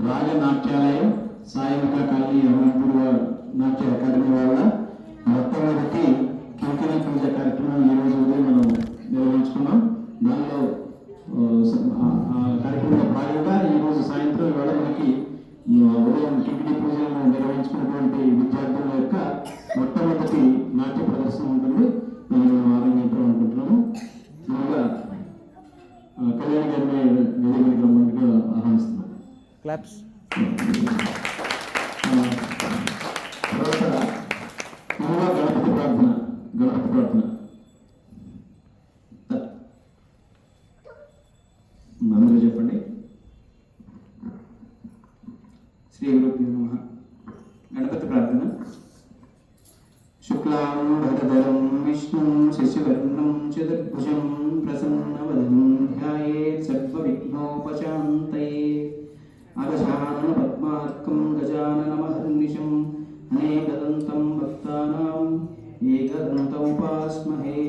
రాజనాట్యాలయం సాయంత్ర colony Ameenpur నాట్య academy వాళ్ళ మొట్టమొదటి కింకిణీ పూజ కార్యక్రమం ఈ రోజు ఉదయం మనం నిర్వహించుకున్నాం. దానిలో కార్యక్రమంలో భాగంగా ఈరోజు సాయంత్రం వేళ మనకి ఉదయం కింకిణీ పూజలను నిర్వహించుకున్నటువంటి విద్యార్థుల యొక్క మొట్టమొదటి నాట్య ప్రదర్శన ఉంటుంది. దాన్ని మనం ఆరంభించడం అనుకుంటున్నాము. ముందుగా కళ్యాణ్ గారిని వేదికగా రమ్మనిగా ఆహ్వానిస్తున్నాం. క్లాప్స్. తర్వాత ముందుగా గణపతి ప్రార్థన అందరూ చెప్పండి. శ్రీ గురుభ్యో నమః. గణపతి ప్రార్థన. శుక్లాం వరదరం విష్ణుం శశివర్ణం చతుర్భుజం ప్రసన్నవదనం ధ్యాయేత్ సర్వవిఘ్నోపశాంతయే. అగజానన పద్మార్కం గజాననమహర్నిశం అనేకదంతం భక్తానాం ఏకదంతముపాస్మహే.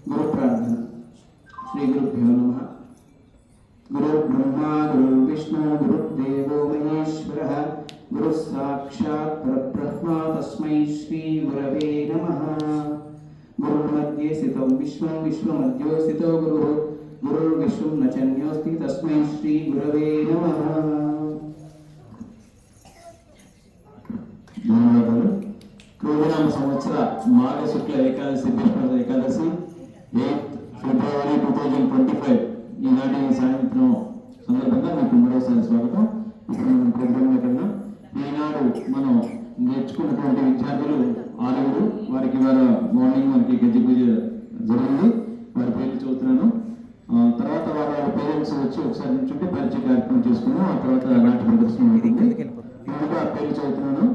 గురు ప్రార్థన. శ్రీ గురుభ్యో నమః. గురు బ్రహ్మా గురు విష్ణు గురుదేవో మహేశ్వరః గురు సాక్షాత్ పరబ్రహ్మ తస్మై శ్రీ గురవే నమః. గురుర్మధ్యే స్థితం విశ్వం విశ్వమధ్యో స్థితో గురుః గురుర్విశ్వం న చన్యోస్తి తస్మై శ్రీ గురవే నమః. ధన్యవాదాలు. క్రోధనామ సంవత్సర మాఘ శుక్ల ఏకాదశి భీష్మ ఏకాదశి 8 ఫిబ్రవరి 2025 ఈనాటి సాయంత్రం సందర్భంగా మీకు మరోసారి స్వాగతం. ఇప్పుడు మనం ప్రోగ్రామ్ కన్నా ఈనాడు మనం నేర్చుకున్నటువంటి విద్యార్థులు 6 వారికి వారి మార్నింగ్ మనకి గజ్జి పూజ జరిగింది. వారి పేర్లు చదువుతున్నాను. తర్వాత వాళ్ళ పేరెంట్స్ వచ్చి ఒకసారి నుంచుంటే పరిచయ కార్యక్రమం చేసుకున్నాం. ఆ తర్వాత నాట్య ప్రదర్శన ఉంటుంది. ముందుగా పేర్లు చదువుతున్నాను.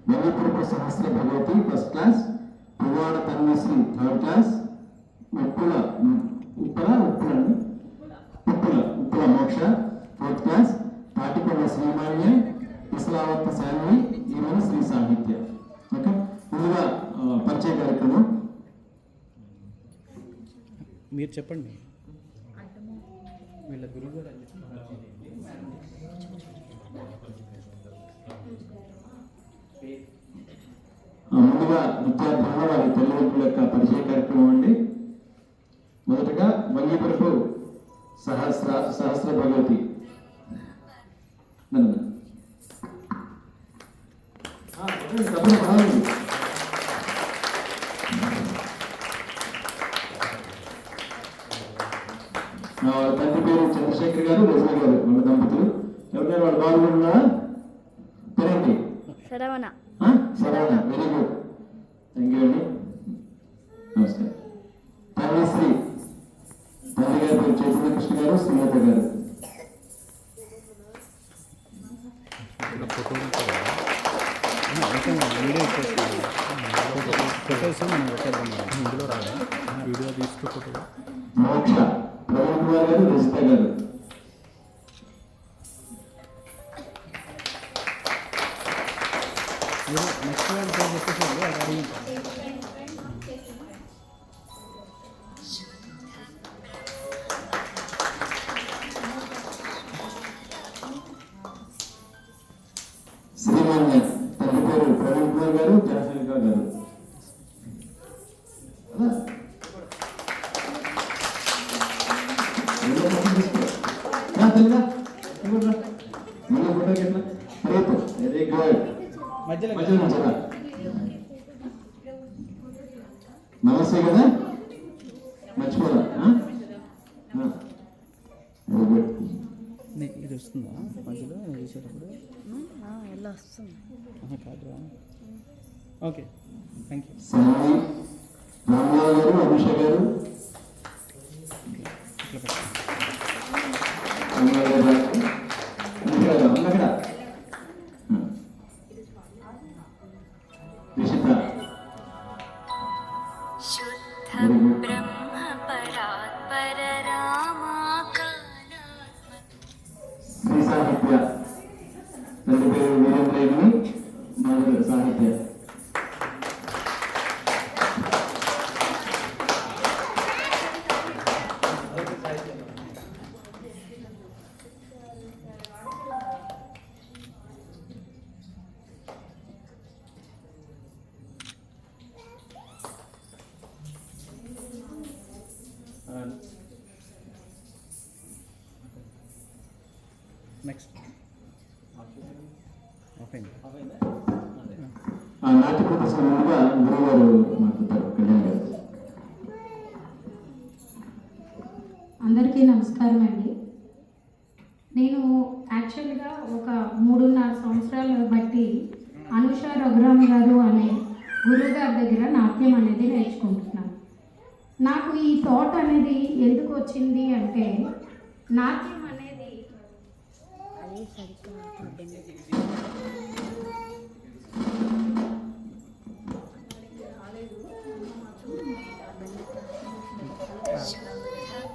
Vengapurapu Sahasra Bhagavathi first class, Puvvada Tanvishri third class, Uppula Moksha fourth class, Tatikonda Shreemanya, Islavath Shanvi, ఈమెను శ్రీ సాహిత్య. ఓకే, ముందుగా పరిచయ కార్యక్రమం మీరు చెప్పండి. వీళ్ళ గురువు గారు ముందుగా విద్యార్థుల వారి తల్లిదండ్రుల యొక్క పరిచయ కార్యక్రమం అండి. మొదటగా వంగిపురపు సహస్ర భగవతి. వాళ్ళ తండ్రి పేరు చంద్రశేఖర్ గారు, రజనీ గారు, వాళ్ళ దంపతులు. ఎవరైనా వాళ్ళ బాబు ఉన్నారా? పేరేంటి? Saravana. Very good, thank you అండి. నమస్కారం. తన్విశ్రీ తండ్రి గారి పేరు చైతన్య కృష్ణ గారు, శ్రీలత గారు. మోక్ష ప్రవీణ్ కుమార్ గారు, రజిత గారు. శ్రీమాన్య తండ్రి పేరు ప్రవీణ్ కుమార్ గారు, జనసేన గారు. Very good. నమస్తే కదా, మర్చిపోదా? Very good. ఇది వస్తుందా మధ్యలో చూసేటప్పుడు? ఎలా వస్తుంది? కాదురా. Okay, thank you. Sai Rama Rao గారు, అభిష గారు. శ్రీ సాహిత్య తండ్రి పేరు వీరేంద్రయ్యని, మాధవి సాహిత్య. Next okay. ఆ నాట్య ప్రదర్శన ముందుగా గురువు గారు మాట్లాడతారు. కళ్యాణ్ గారు. అందరికీ నమస్కారం అండి. నేను యాక్చువల్గా ఒక 3.5 సంవత్సరాలు బట్టి అనుష రఘురామ్ గారు అనే గురువు గారి దగ్గర నాట్యం అనేది నేర్చుకుంటున్నాను. నాకు ఈ థాట్ అనేది ఎందుకు వచ్చింది అంటే నాట్యం అనేది అదే సరిగ్గా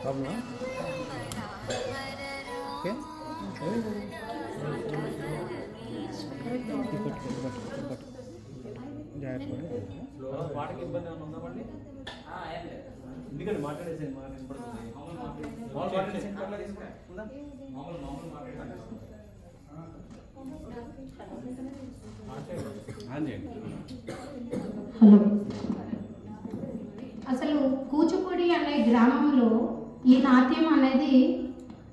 ప్రాబ్లమా? ఓకే వాటికి ఇబ్బంది ఏమైనా ఉందా మళ్ళీ? ఎందుకంటే మాట్లాడేసి హలో, అసలు కూచిపూడి అనే గ్రామంలో ఈ నాట్యం అనేది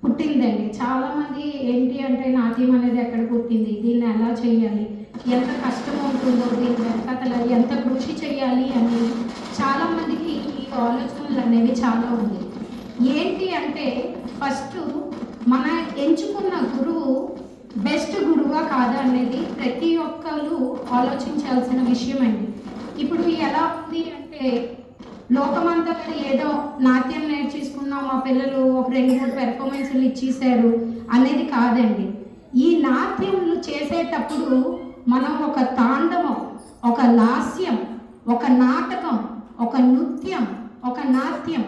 పుట్టిందండి. చాలామంది ఏంటి అంటే నాట్యం అనేది ఎక్కడ పుట్టింది, దీన్ని ఎలా చేయాలి, ఎంత కష్టం ఉంటుందో, దీని వెనకాతల ఎంత కృషి చేయాలి అని చాలామందికి ఈ ఆలోచనలు అనేవి చాలా ఉంది. ఏంటి అంటే ఫస్ట్ మన ఎంచుకున్న గురువు బెస్ట్ గురువా కాదా అనేది ప్రతి ఒక్కరు ఆలోచించాల్సిన విషయం అండి. ఇప్పుడు ఎలా ఉంది అంటే లోకమంతా ఏదో నాట్యం నేర్చేసుకున్నాం, మా పిల్లలు ఒక 2-3 పెర్ఫార్మెన్స్లు ఇచ్చేసారు అనేది కాదండి. ఈ నాట్యంలు చేసేటప్పుడు మనం ఒక తాండవం, ఒక లాస్యం, ఒక నాటకం, ఒక నృత్యం, ఒక నాట్యం,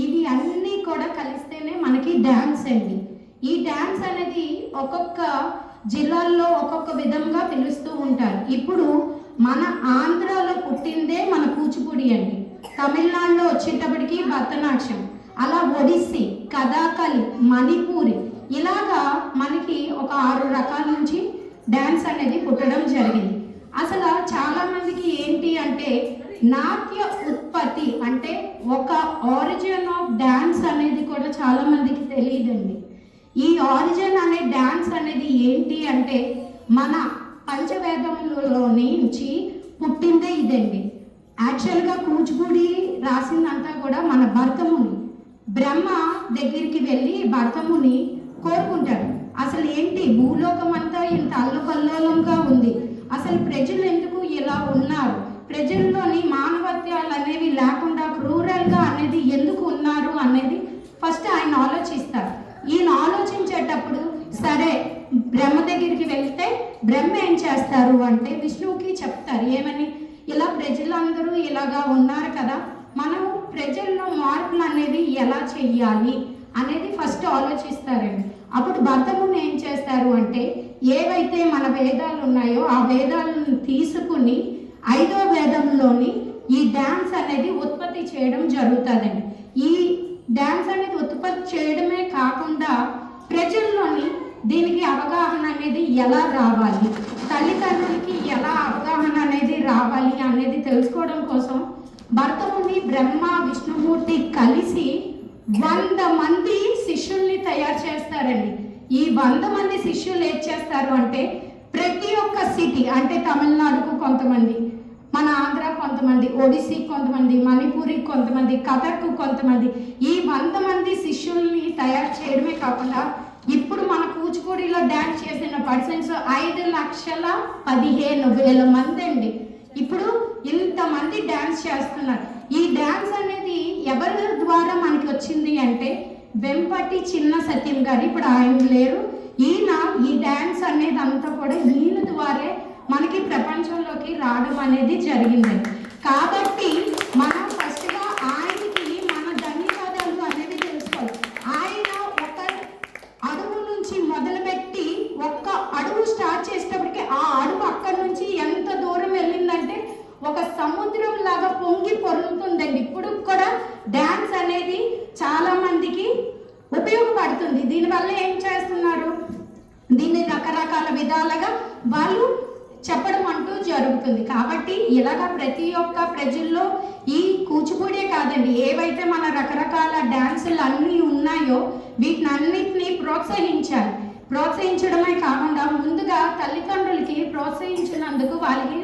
ఇవి అన్నీ కూడా కలిస్తేనే మనకి డ్యాన్స్ అండి. ఈ డ్యాన్స్ అనేది ఒక్కొక్క జిల్లాల్లో ఒక్కొక్క విధంగా పిలుస్తూ ఉంటారు. ఇప్పుడు మన ఆంధ్రాలో పుట్టిందే మన కూచిపూడి అండి. తమిళనాడులో వచ్చేటప్పటికి భరతనాట్యం, అలా ఒడిస్సీ, కథాకళి, మణిపూరి, ఇలాగా మనకి ఒక 6 రకాల నుంచి డ్యాన్స్ అనేది పుట్టడం జరిగింది. అసలు చాలామందికి ఏంటి అంటే నాట్య ఉత్పత్తి అంటే ఒక ఆరిజిన్ ఆఫ్ డ్యాన్స్ అనేది కూడా చాలామందికి తెలియదండి. ఈ ఆరిజిన్ అనే డ్యాన్స్ అనేది ఏంటి అంటే మన పంచవేదంలో నుంచి పుట్టిందే ఇదండి. యాక్చువల్గా కూచిపూడి రాసిందంతా కూడా మన భరతముని బ్రహ్మ దగ్గరికి వెళ్ళి భరతముని కోరుకుంటాడు. అసలు ఏంటి భూలోకం అంతా ఇంత అల్లకల్లోలంగా ఉంది, అసలు ప్రజలు ఎందుకు ఇలా ఉన్నారు, ప్రజల్లోని మానవత్యాలు అనేవి లేకుండా క్రూరల్గా అనేది ఎందుకు ఉన్నారు అనేది ఫస్ట్ ఆయన ఆలోచిస్తారు. ఈయన ఆలోచించేటప్పుడు సరే బ్రహ్మ దగ్గరికి వెళ్తే బ్రహ్మ ఏం చేస్తారు అంటే విష్ణువుకి చెప్తారు, ఏమని, ఇలా ప్రజలందరూ ఇలాగా ఉన్నారు కదా, మనం ప్రజల్లో మార్పులు అనేవి ఎలా చెయ్యాలి అనేది ఫస్ట్ ఆలోచిస్తారండి. అప్పుడు భరతముని ఏం చేస్తారు అంటే ఏవైతే మన వేదాలు ఉన్నాయో ఆ వేదాలను తీసుకుని 5వ వేదంలోని ఈ డ్యాన్స్ అనేది ఉత్పత్తి చేయడం జరుగుతుందండి. ఈ డ్యాన్స్ అనేది ఉత్పత్తి చేయడమే కాకుండా ప్రజల్లోని దీనికి అవగాహన అనేది ఎలా రావాలి, తల్లిదండ్రులకి ఎలా అవగాహన అనేది రావాలి అనేది తెలుసుకోవడం కోసం భరతముని, బ్రహ్మ, విష్ణుమూర్తి కలిసి 100 మంది శిష్యుల్ని తయారు చేస్తారండి. ఈ 100 మంది శిష్యులు ఏం చేస్తారు అంటే ప్రతి ఒక్క సిటీ అంటే తమిళనాడుకు కొంతమంది, మన ఆంధ్ర కొంతమంది, ఒడిస్సీ కొంతమంది, మణిపూరి కొంతమంది, కథక్ కొంతమంది, ఈ 100 మంది శిష్యుల్ని తయారు చేయడమే కాకుండా ఇప్పుడు మన కూచిపూడిలో డ్యాన్స్ చేసిన పర్సన్స్ 5,15,000 మంది అండి. ఇప్పుడు ఇంతమంది డ్యాన్స్ చేస్తున్నారు. ఈ డ్యాన్స్ అనేది ఎవరి ద్వారా మనకి వచ్చింది అంటే వెంపటి చిన్న సత్యం గారు, ఇప్పుడు ఆయన లేరు, ఈయన ఈ డ్యాన్స్ అనేది అంతా కూడా ఈయన ద్వారా మనకి ప్రపంచంలోకి రావడం అనేది జరిగిందండి. కాబట్టి మనం ఫస్ట్గా ఆయనకి మన ధన్యవాదాలు అనేది తెలుసుకోవాలి. ఆయన ఒక అడుగు నుంచి మొదలుపెట్టి ఒక్క అడుగు స్టార్ట్ చేసేటప్పటికి ఆ అడుగు అక్కడి నుంచి ఎంత దూరం వెళ్ళిందంటే ఒక సముద్రం లాగా పొంగి పొరులుతుందండి. ఇప్పుడు కూడా డ్యాన్స్ అనేది చాలా మందికి ఉపయోగపడుతుంది. దీనివల్ల ఏం చేస్తున్నారు, దీన్ని రకరకాల విధాలుగా వాళ్ళు చెప్పడం అంటూ జరుగుతుంది. కాబట్టి ఇలాగా ప్రతి ఒక్క ప్రజల్లో ఈ కూచిపూడే కాదండి, ఏవైతే మన రకరకాల డ్యాన్సులు అన్నీ ఉన్నాయో వీటిని అన్నిటినీ ప్రోత్సహించాలి. ప్రోత్సహించడమే కాకుండా ముందుగా తల్లిదండ్రులకి ప్రోత్సహించినందుకు వాళ్ళకి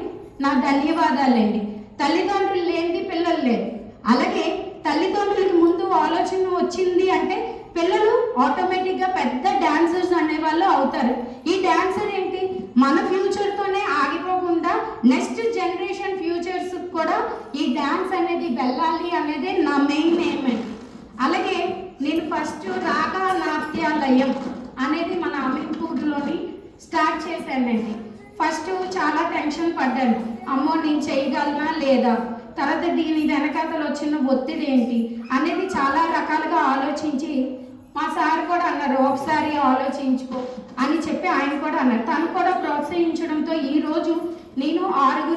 నా ధన్యవాదాలండి. తల్లిదండ్రులు లేనిది పిల్లలు లేరు. అలాగే తల్లిదండ్రులకి ముందు ఆలోచన వచ్చింది అంటే పిల్లలు ఆటోమేటిక్గా పెద్ద డాన్సర్స్ అనేవాళ్ళు అవుతారు. ఈ డాన్సర్ ఏంటి, మన ఫ్యూచర్తోనే ఆగిపోకుండా నెక్స్ట్ జనరేషన్ ఫ్యూచర్స్ కూడా ఈ డాన్స్ అనేది వెళ్ళాలి అనేది నా మెయిన్ ఎయిమ్. అలాగే నేను ఫస్ట్ రాగా నాట్యాలయం అనేది మన అమీన్పూర్లోని స్టార్ట్ చేశానండి. ఫస్ట్ చాలా టెన్షన్ పడ్డాను, అమ్మో నేను చేయగలనా లేదా, తర్వాత దీని వెనకాతలు వచ్చిన ఒత్తిడి ఏంటి అనేది చాలా రకాలుగా ఆలోచించి మా సార్ కూడా అన్నారు ఒకసారి ఆలోచించుకో అని చెప్పి ఆయన కూడా అన్నారు. తను కూడా ప్రోత్సహించడంతో ఈరోజు నేను 6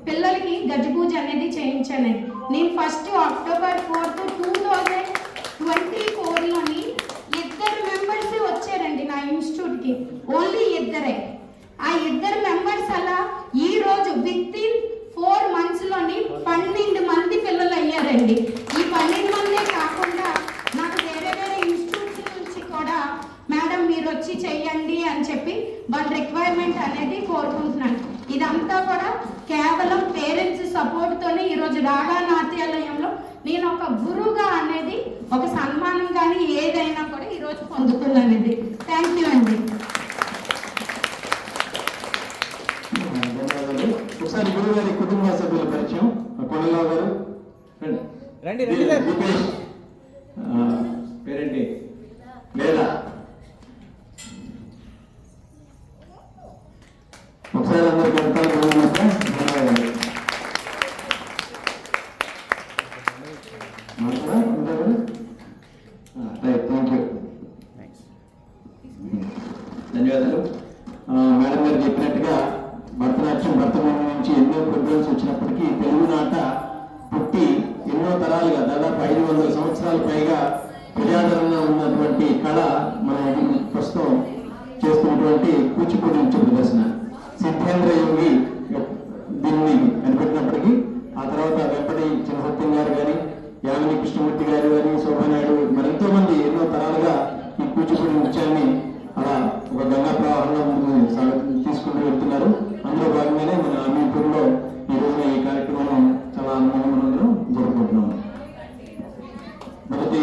పిల్లలకి గజ్జ పూజ అనేది చేయించానండి. నేను ఫస్ట్ October 4th 2024లోని 2 మెంబర్స్ వచ్చారండి నా ఇన్స్టిట్యూట్కి, ఓన్లీ 2. ఆ 2 మెంబర్స్ అలా ఈరోజు వితిన్ 4 monthsలోని 12 మంది పిల్లలు అయ్యారండి. ఈ 12 మందే కాకుండా నాకు వేరే వేరే ఇన్స్టిట్యూట్స్ నుంచి కూడా మేడం మీరు వచ్చి చెయ్యండి అని చెప్పి వాళ్ళ రిక్వైర్మెంట్ అనేది కోరుకుంటున్నాను. ఇదంతా కూడా కేవలం పేరెంట్స్ సపోర్ట్తోనే ఈరోజు రాగా నాట్యాలయంలో నేను ఒక గురువుగా అనేది ఒక సన్మానం కానీ ఏదైనా కూడా ఈరోజు పొందుతున్నానండి. థ్యాంక్ యూ అండి. ఒకసారి గురువు గారి కుటుంబ సభ్యుల పరిచయం. కొండలరావు గారు రండి రండి సార్. దీపేష్ పేరేంటి లేదా ఒకసారి అందరికి ధన్యవాదాలు. మేడం గారు చెప్పినట్టుగా భరతనాట్యం భరతనాట్యం నుంచి ఎన్నో ప్రోగ్రామ్స్ వచ్చినప్పటికీ తెలుగునాట పుట్టి ఎన్నో తరాలుగా దాదాపు 500 సంవత్సరాల పైగా ప్రజాదరణ ఉన్నటువంటి కళ మన ప్రస్తుతం చేస్తున్నటువంటి కూచిపూడి నృత్య ప్రదర్శన. సిద్ధేంద్ర యోగి దీన్ని కనిపెట్టినప్పటికీ ఆ తర్వాత వెంపటి చిన్నసత్యం గారు కానీ, యామిని కృష్ణమూర్తి గారు కానీ, శోభానాయుడు మరెంతో మంది ఎన్నో తరాలుగా ఈ కూచిపూడి నృత్యాన్ని అలా ఒక గంగా ప్రవాహంలో తీసుకుంటూ వెళ్తున్నారు. అందులో భాగంగానే మన అమీన్పూర్లో ఈ రోజున ఈ కార్యక్రమం చాలా ఆనందంగా జరుపుకుంటున్నాం. మొదటి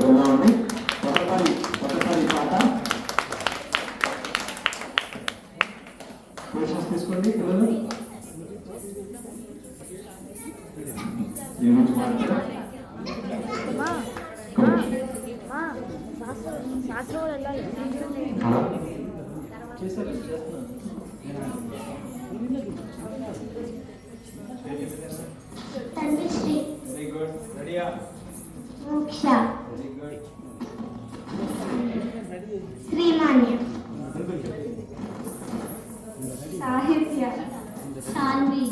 వెళ్దామండి. కొత్తసారి పాట క్వశ్చన్స్ తీసుకోండి పిల్లలు. దీని గురించి మాట్లాడారు తన్విశ్రీ, వెరీ గుడ్. రెడీయా? మోక్ష, very good. Shreemanya, Sahithya, Shanvi,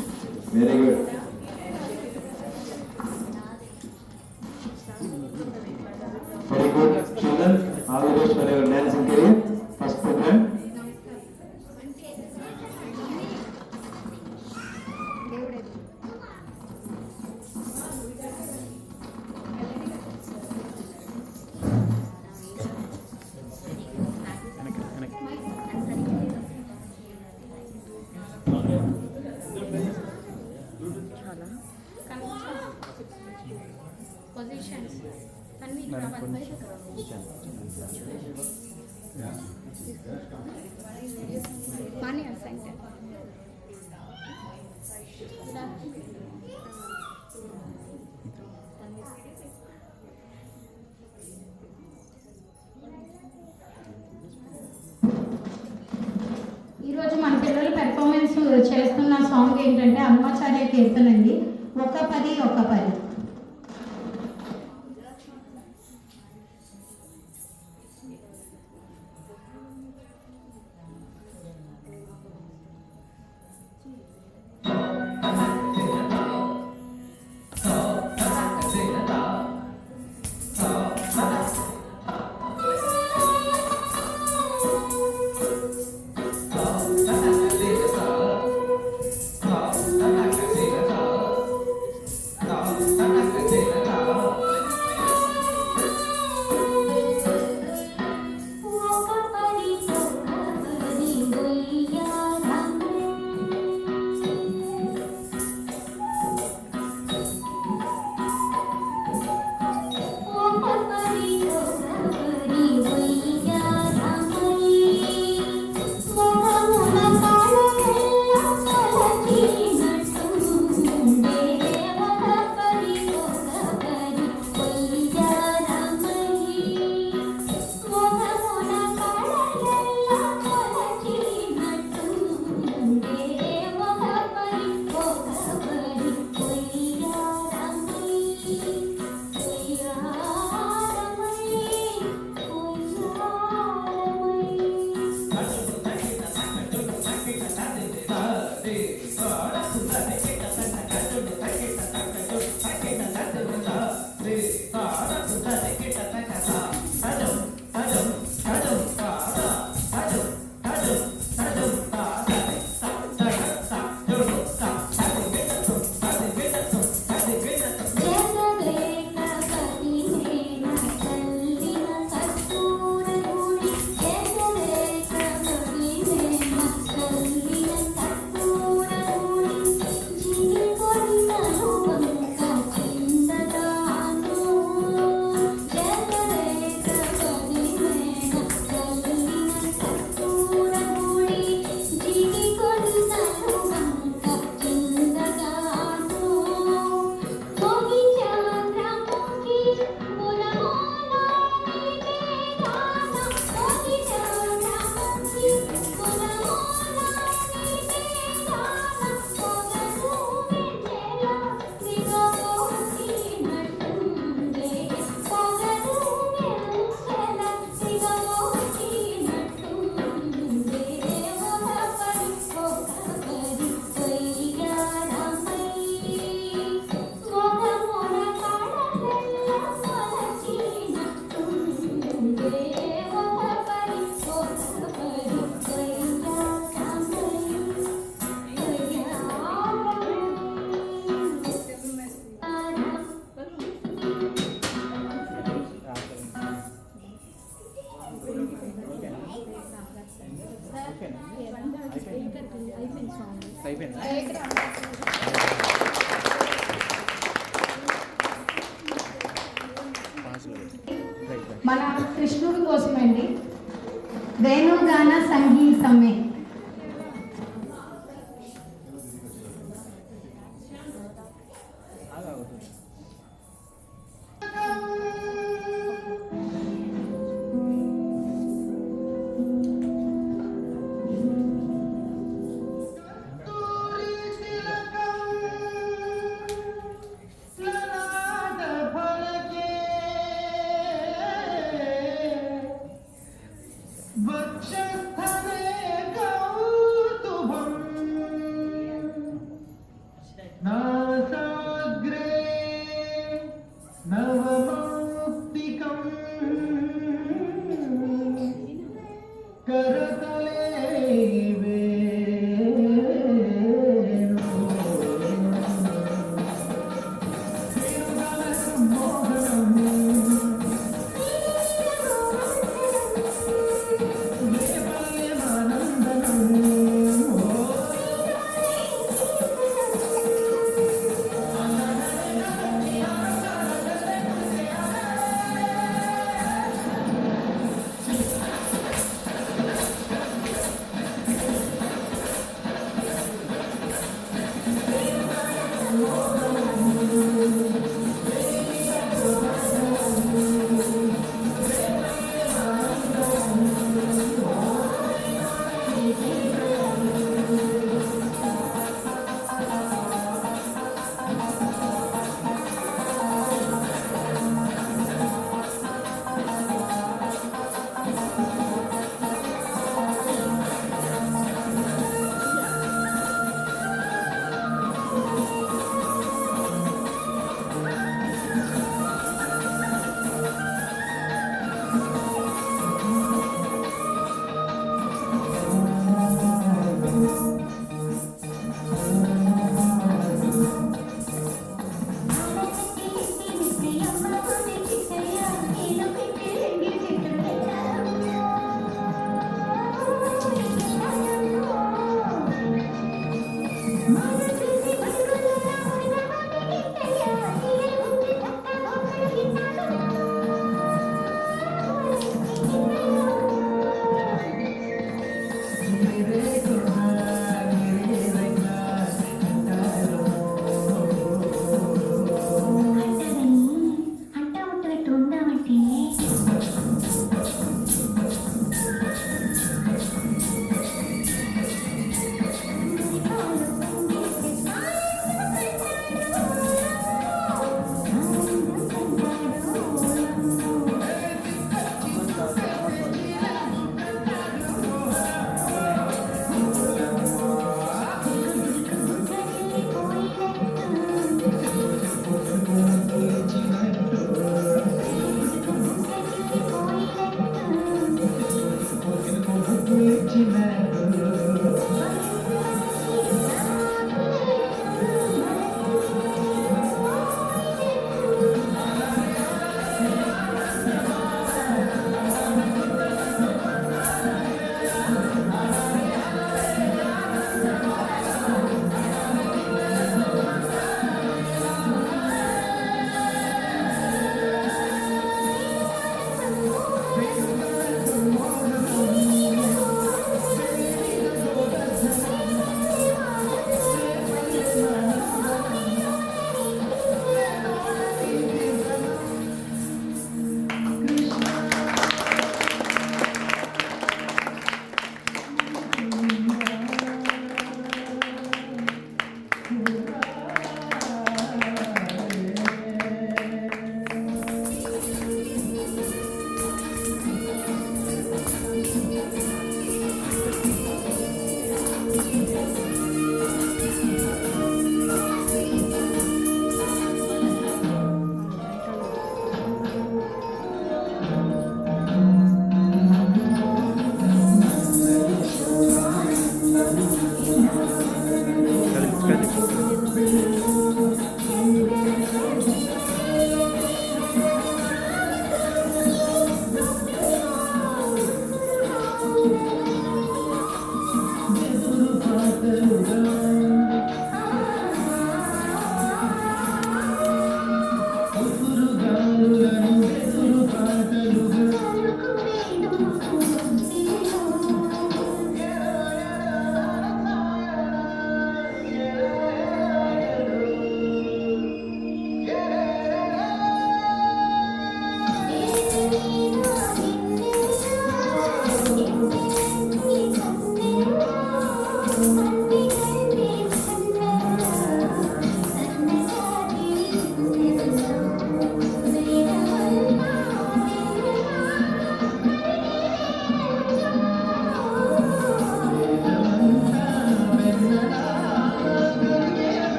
very good. Very good children, all the best for your dancing career. First programme positions అన్ని మనీ సెంటర్. ఈరోజు మన పిల్లలు పెర్ఫార్మెన్స్ చేస్తున్న సాంగ్ ఏంటంటే అన్నమాచార్య కీర్తన అండి. ఒక పది. అయిపోయిందా? మన కృష్ణుడి కోసమండి వేణుగాన సంగీతమే.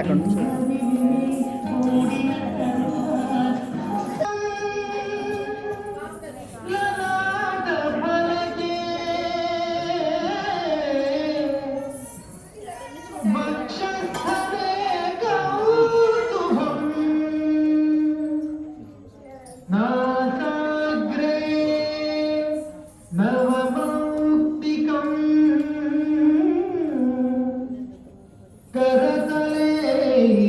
అక్కడ నుంచి करतले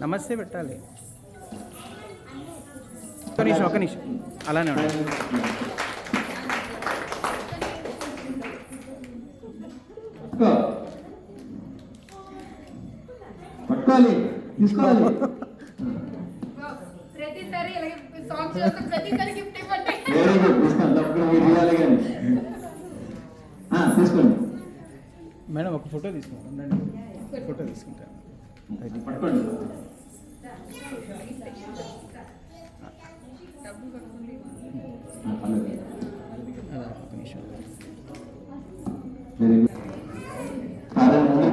నమస్తే పెట్టాలి. ఒక నిమిషం అలానే ఉండాలి. పట్టుకోవాలి, తీసుకోవాలి. ప్రతిసారి ఇలాగే సాంగ్స్ చేస్తే ప్రతిసారి గిఫ్ట్ ఇవ్వండి. వెరీ గుడ్, తీసుకోండి. తప్పకుండా మీరు ఇవ్వాలి కానీ తీసుకోండి మేడం. ఒక ఫోటో తీసుకుంటాం, ఫోటో తీసుకుంటాను. పట్టుకోండి. ఒక నిమిషం. Very good.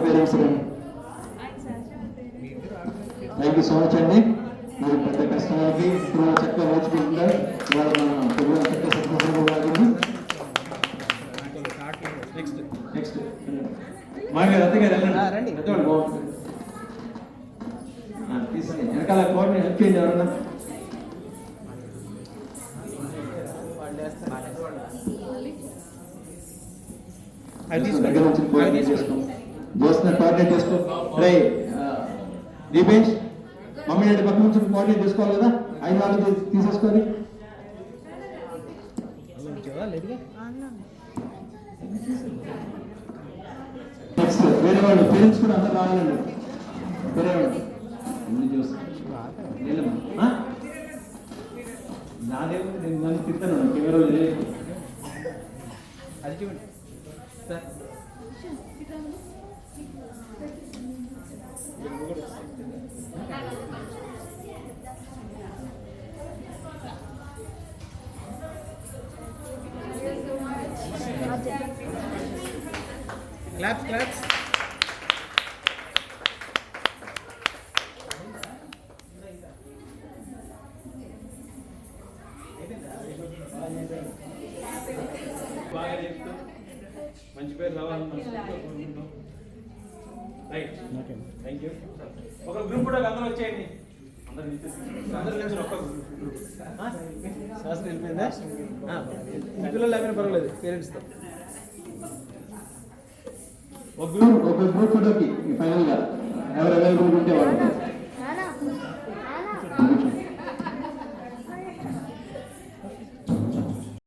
Parents thank you so much అండి. మీరు పెద్ద కస్టమర్కి ఇప్పుడు చక్కగా నేర్చుకుంటున్నారు. ఇవాళ మన ప్రోగ్రామ్ చక్కగా సక్సెస్ఫుల్ కాకుండా నెక్స్ట్ మాగారు అత్తగారు వెళ్ళండి. పెద్దవాళ్ళు బాగుంటుంది. తీసుకుని వెనకాల కోఆర్డినేట్ హెల్ప్ చేయండి ఎవరన్నా. దగ్గర నుంచి కోఆర్డినేట్ చేసుకో, దోస్తున్న కోఆర్డినేట్ చేసుకో. రే దీపేష్, మమ్మీ డాడీ పక్క నుంచి కోఆర్డినేట్ చేసుకోవాలి కదా. 5 వాళ్ళు తీసేసుకొని నెక్స్ట్ వేరే వాళ్ళు పేరెంట్స్ కూడా అందరూ రావాలండి. వేరే వాళ్ళు నాదేమో నేను నన్ను తిట్టాను కెమెరా అది సార్. Claps claps. బాగా చెప్తూ మంచి పేరు రావాలని రైట్. Thank you. ఒక గ్రూప్ కూడా అందరూ వచ్చేయండి. అందరూ నుంచి ఒక్క గ్రూప్ శాస్త్రం వెళ్ళిపోయిందా? పిల్లలు లేకపోయినా పర్వాలేదు, పేరెంట్స్తో ఒక గ్రూప్ ఫోటోకి ఫైనల్గా ఎవరు అవైలబుల్ ఉంటే వాళ్ళు